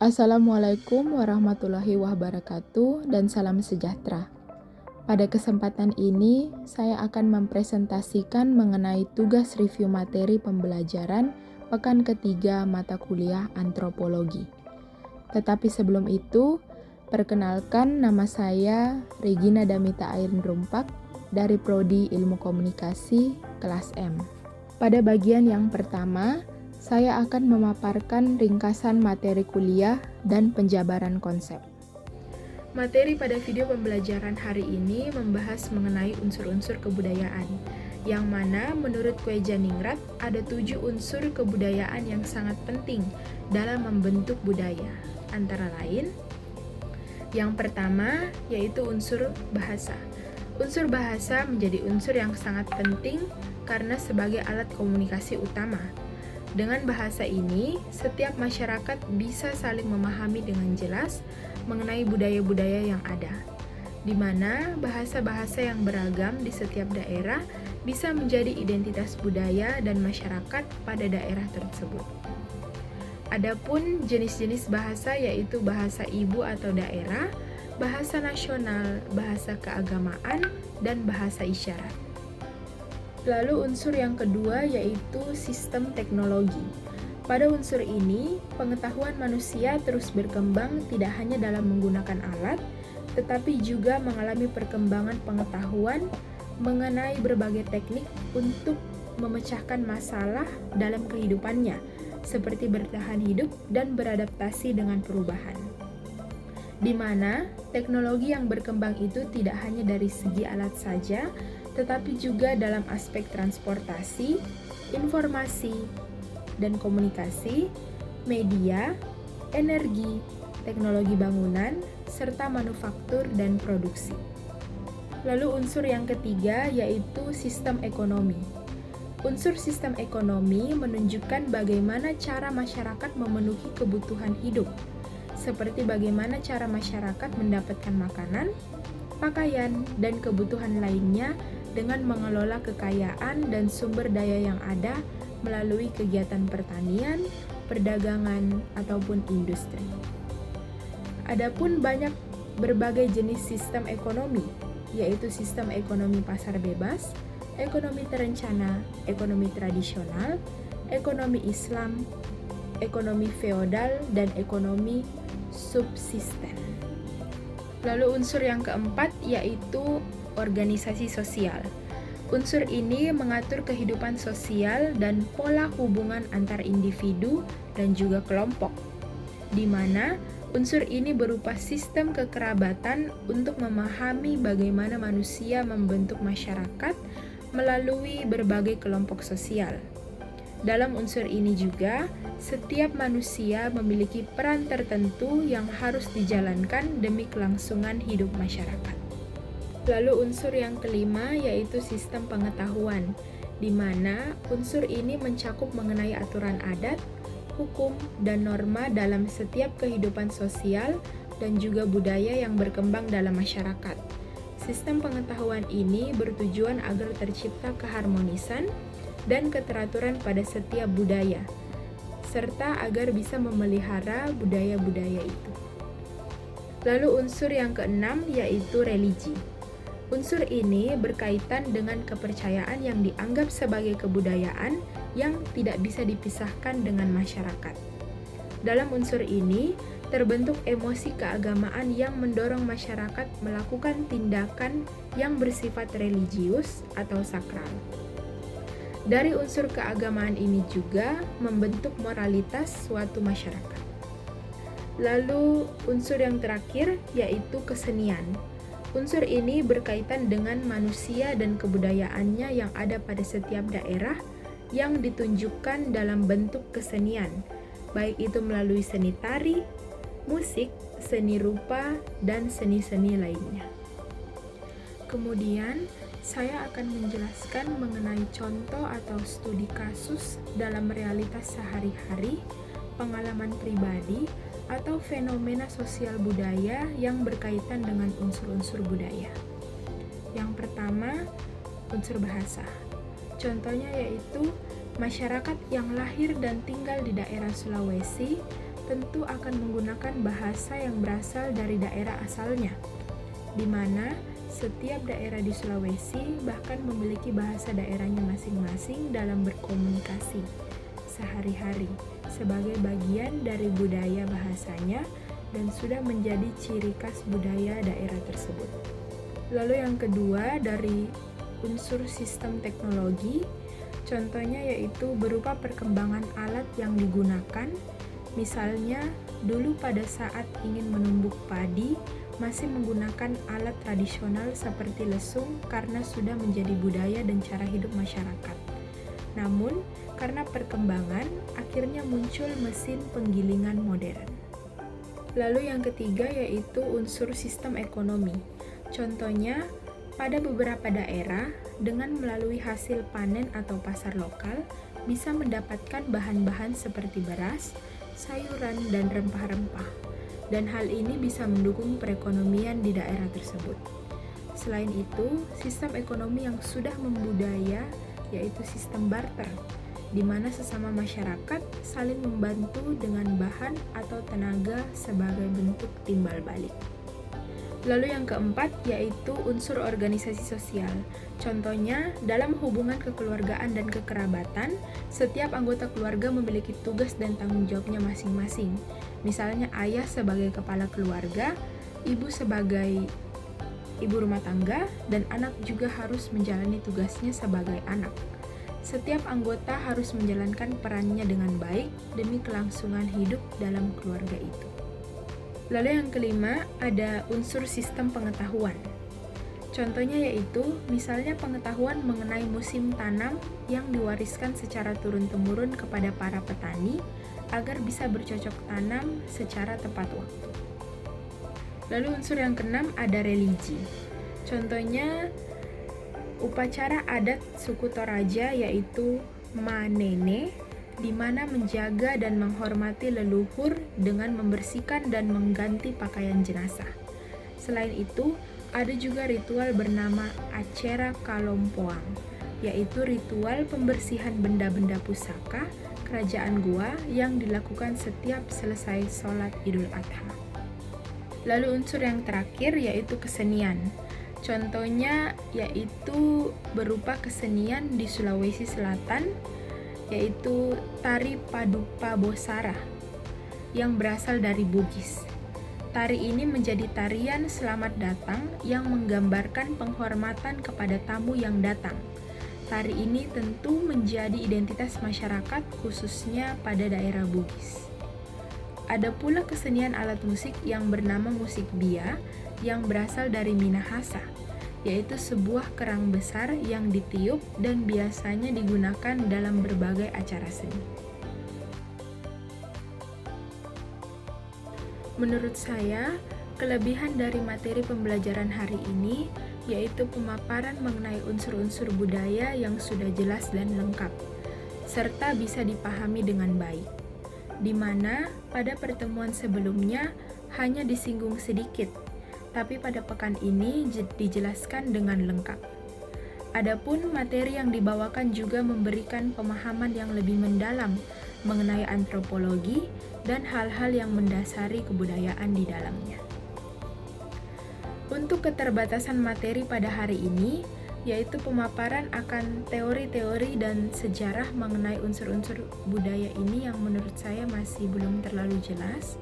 Assalamualaikum warahmatullahi wabarakatuh dan salam sejahtera. Pada kesempatan ini, saya akan mempresentasikan mengenai tugas review materi pembelajaran pekan ketiga mata kuliah antropologi. Tetapi sebelum itu, perkenalkan nama saya Regina Damita Airin Rumpak dari Prodi Ilmu Komunikasi kelas M. Pada bagian yang pertama, saya akan memaparkan ringkasan materi kuliah dan penjabaran konsep. Materi pada video pembelajaran hari ini membahas mengenai unsur-unsur kebudayaan, yang mana menurut Kue Janingrat ada 7 unsur kebudayaan yang sangat penting dalam membentuk budaya. Antara lain, yang pertama yaitu unsur bahasa. Unsur bahasa menjadi unsur yang sangat penting karena sebagai alat komunikasi utama. Dengan bahasa ini, setiap masyarakat bisa saling memahami dengan jelas mengenai budaya-budaya yang ada, di mana bahasa-bahasa yang beragam di setiap daerah bisa menjadi identitas budaya dan masyarakat pada daerah tersebut. Adapun jenis-jenis bahasa yaitu bahasa ibu atau daerah, bahasa nasional, bahasa keagamaan, dan bahasa isyarat. Lalu unsur yang kedua yaitu sistem teknologi. Pada unsur ini, pengetahuan manusia terus berkembang tidak hanya dalam menggunakan alat, tetapi juga mengalami perkembangan pengetahuan mengenai berbagai teknik untuk memecahkan masalah dalam kehidupannya, seperti bertahan hidup dan beradaptasi dengan perubahan. Di mana teknologi yang berkembang itu tidak hanya dari segi alat saja, tetapi juga dalam aspek transportasi, informasi, dan komunikasi, media, energi, teknologi bangunan, serta manufaktur dan produksi. Lalu unsur yang ketiga yaitu sistem ekonomi. Unsur sistem ekonomi menunjukkan bagaimana cara masyarakat memenuhi kebutuhan hidup, seperti bagaimana cara masyarakat mendapatkan makanan, pakaian, dan kebutuhan lainnya dengan mengelola kekayaan dan sumber daya yang ada melalui kegiatan pertanian, perdagangan, ataupun industri. Adapun banyak berbagai jenis sistem ekonomi, yaitu sistem ekonomi pasar bebas, ekonomi terencana, ekonomi tradisional, ekonomi Islam, ekonomi feodal, dan ekonomi subsisten. Lalu unsur yang keempat yaitu organisasi sosial. Unsur ini mengatur kehidupan sosial dan pola hubungan antar individu dan juga kelompok, di mana unsur ini berupa sistem kekerabatan untuk memahami bagaimana manusia membentuk masyarakat melalui berbagai kelompok sosial. Dalam unsur ini juga, setiap manusia memiliki peran tertentu yang harus dijalankan demi kelangsungan hidup masyarakat. Lalu unsur yang kelima yaitu sistem pengetahuan, di mana unsur ini mencakup mengenai aturan adat, hukum, dan norma dalam setiap kehidupan sosial dan juga budaya yang berkembang dalam masyarakat. Sistem pengetahuan ini bertujuan agar tercipta keharmonisan dan keteraturan pada setiap budaya, serta agar bisa memelihara budaya-budaya itu. Lalu unsur yang keenam yaitu religi. Unsur ini berkaitan dengan kepercayaan yang dianggap sebagai kebudayaan yang tidak bisa dipisahkan dengan masyarakat. Dalam unsur ini, terbentuk emosi keagamaan yang mendorong masyarakat melakukan tindakan yang bersifat religius atau sakral. Dari unsur keagamaan ini juga membentuk moralitas suatu masyarakat. Lalu unsur yang terakhir yaitu kesenian. Unsur ini berkaitan dengan manusia dan kebudayaannya yang ada pada setiap daerah yang ditunjukkan dalam bentuk kesenian, baik itu melalui seni tari, musik, seni rupa, dan seni-seni lainnya. Kemudian, saya akan menjelaskan mengenai contoh atau studi kasus dalam realitas sehari-hari, pengalaman pribadi, atau fenomena sosial budaya yang berkaitan dengan unsur-unsur budaya. Yang pertama, unsur bahasa. Contohnya yaitu masyarakat yang lahir dan tinggal di daerah Sulawesi tentu akan menggunakan bahasa yang berasal dari daerah asalnya, di mana setiap daerah di Sulawesi bahkan memiliki bahasa daerahnya masing-masing dalam berkomunikasi sehari-hari sebagai bagian dari budaya bahasanya dan sudah menjadi ciri khas budaya daerah tersebut. Lalu yang kedua dari unsur sistem teknologi, contohnya yaitu berupa perkembangan alat yang digunakan. Misalnya, dulu pada saat ingin menumbuk padi, masih menggunakan alat tradisional seperti lesung karena sudah menjadi budaya dan cara hidup masyarakat. Namun, karena perkembangan, akhirnya muncul mesin penggilingan modern. Lalu yang ketiga yaitu unsur sistem ekonomi. Contohnya, pada beberapa daerah, dengan melalui hasil panen atau pasar lokal, bisa mendapatkan bahan-bahan seperti beras, sayuran, dan rempah-rempah. Dan hal ini bisa mendukung perekonomian di daerah tersebut. Selain itu, sistem ekonomi yang sudah membudaya yaitu sistem barter, di mana sesama masyarakat saling membantu dengan bahan atau tenaga sebagai bentuk timbal balik. Lalu yang keempat yaitu unsur organisasi sosial. Contohnya, dalam hubungan kekeluargaan dan kekerabatan, setiap anggota keluarga memiliki tugas dan tanggung jawabnya masing-masing. Misalnya ayah sebagai kepala keluarga, ibu sebagai ibu rumah tangga, dan anak juga harus menjalani tugasnya sebagai anak. Setiap anggota harus menjalankan perannya dengan baik demi kelangsungan hidup dalam keluarga itu. Lalu yang kelima, ada unsur sistem pengetahuan. Contohnya yaitu, misalnya pengetahuan mengenai musim tanam yang diwariskan secara turun-temurun kepada para petani agar bisa bercocok tanam secara tepat waktu. Lalu unsur yang keenam, ada religi. Contohnya, upacara adat suku Toraja yaitu Manene, di mana menjaga dan menghormati leluhur dengan membersihkan dan mengganti pakaian jenazah. Selain itu, ada juga ritual bernama Acera Kalompoang, yaitu ritual pembersihan benda-benda pusaka kerajaan Goa yang dilakukan setiap selesai sholat Idul Adha. Lalu unsur yang terakhir yaitu kesenian. Contohnya yaitu berupa kesenian di Sulawesi Selatan, yaitu tari Paduka Bosara yang berasal dari Bugis. Tari ini menjadi tarian selamat datang yang menggambarkan penghormatan kepada tamu yang datang. Tari ini tentu menjadi identitas masyarakat khususnya pada daerah Bugis. Ada pula kesenian alat musik yang bernama musik bia yang berasal dari Minahasa, yaitu sebuah kerang besar yang ditiup dan biasanya digunakan dalam berbagai acara seni. Menurut saya, kelebihan dari materi pembelajaran hari ini yaitu pemaparan mengenai unsur-unsur budaya yang sudah jelas dan lengkap, serta bisa dipahami dengan baik, di mana pada pertemuan sebelumnya hanya disinggung sedikit, tapi pada pekan ini dijelaskan dengan lengkap. Adapun materi yang dibawakan juga memberikan pemahaman yang lebih mendalam mengenai antropologi dan hal-hal yang mendasari kebudayaan di dalamnya. Untuk keterbatasan materi pada hari ini, yaitu pemaparan akan teori-teori dan sejarah mengenai unsur-unsur budaya ini yang menurut saya masih belum terlalu jelas.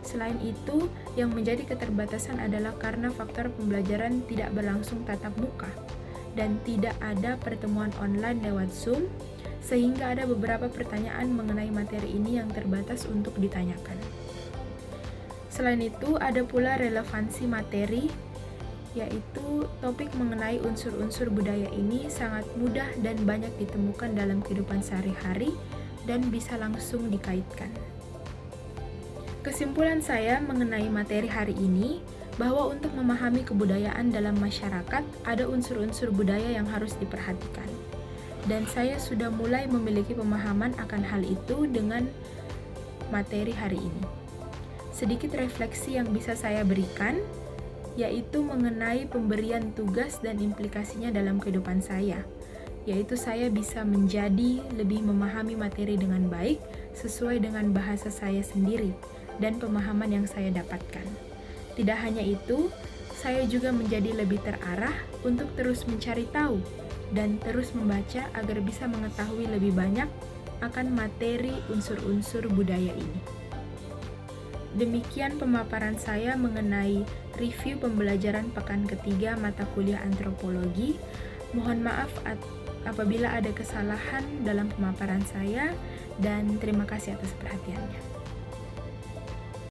Selain itu, yang menjadi keterbatasan adalah karena faktor pembelajaran tidak berlangsung tatap muka dan tidak ada pertemuan online lewat Zoom, sehingga ada beberapa pertanyaan mengenai materi ini yang terbatas untuk ditanyakan. Selain itu, ada pula relevansi materi, yaitu topik mengenai unsur-unsur budaya ini sangat mudah dan banyak ditemukan dalam kehidupan sehari-hari dan bisa langsung dikaitkan. Kesimpulan saya mengenai materi hari ini, bahwa untuk memahami kebudayaan dalam masyarakat, ada unsur-unsur budaya yang harus diperhatikan. Dan saya sudah mulai memiliki pemahaman akan hal itu dengan materi hari ini. Sedikit refleksi yang bisa saya berikan, yaitu mengenai pemberian tugas dan implikasinya dalam kehidupan saya, yaitu saya bisa menjadi lebih memahami materi dengan baik, sesuai dengan bahasa saya sendiri dan pemahaman yang saya dapatkan. Tidak hanya itu, saya juga menjadi lebih terarah untuk terus mencari tahu dan terus membaca agar bisa mengetahui lebih banyak akan materi unsur-unsur budaya ini. Demikian pemaparan saya mengenai review pembelajaran pekan ketiga mata kuliah antropologi. Mohon maaf apabila ada kesalahan dalam pemaparan saya, dan terima kasih atas perhatiannya.